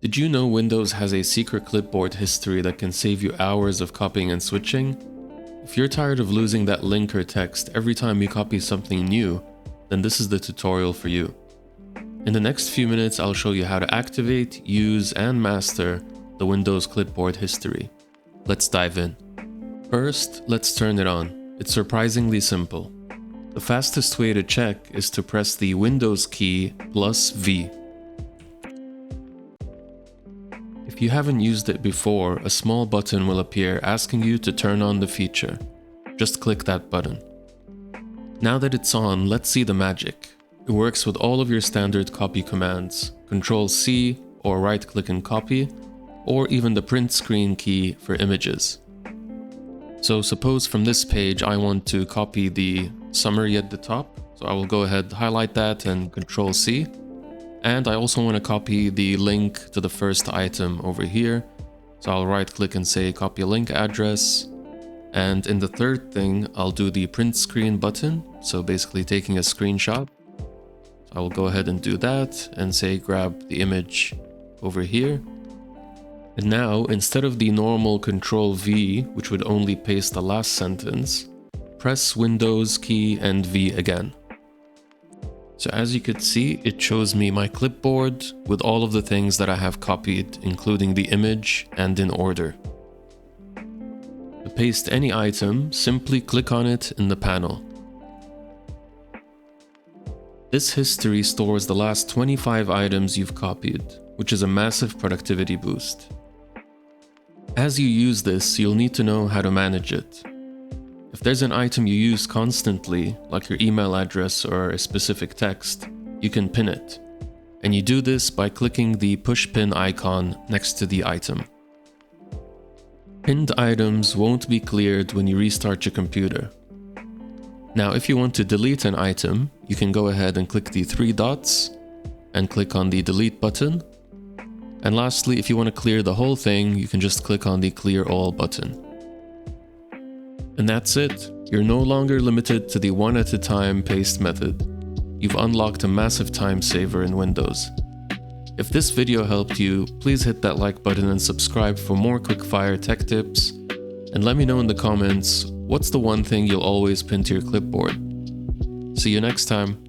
Did you know Windows has a secret clipboard history that can save you hours of copying and switching? If you're tired of losing that link or text every time you copy something new, then this is the tutorial for you. In the next few minutes, I'll show you how to activate, use, and master the Windows clipboard history. Let's dive in. First, let's turn it on. It's surprisingly simple. The fastest way to check is to press the Windows key plus V. If you haven't used it before, a small button will appear asking you to turn on the feature. Just click that button. Now that it's on, let's see the magic. It works with all of your standard copy commands, Ctrl+C or right-click and copy, or even the print screen key for images. So suppose from this page I want to copy the summary at the top, so I will go ahead, highlight that and Ctrl+C. And I also want to copy the link to the first item over here. So I'll right click and say copy link address. And in the third thing, I'll do the print screen button. So basically taking a screenshot. So I will go ahead and do that and say grab the image over here. And now instead of the normal Ctrl+V, which would only paste the last sentence, press Windows key and V again. So as you could see, it shows me my clipboard with all of the things that I have copied, including the image and in order. To paste any item, simply click on it in the panel. This history stores the last 25 items you've copied, which is a massive productivity boost. As you use this, you'll need to know how to manage it. If there's an item you use constantly, like your email address or a specific text, you can pin it. And you do this by clicking the push pin icon next to the item. Pinned items won't be cleared when you restart your computer. Now, if you want to delete an item, you can go ahead and click the three dots and click on the delete button. And lastly, if you want to clear the whole thing, you can just click on the clear all button. And that's it. You're no longer limited to the one at a time paste method. You've unlocked a massive time saver in Windows. If this video helped you, please hit that like button and subscribe for more quick-fire tech tips. And let me know in the comments, what's the one thing you'll always pin to your clipboard? See you next time.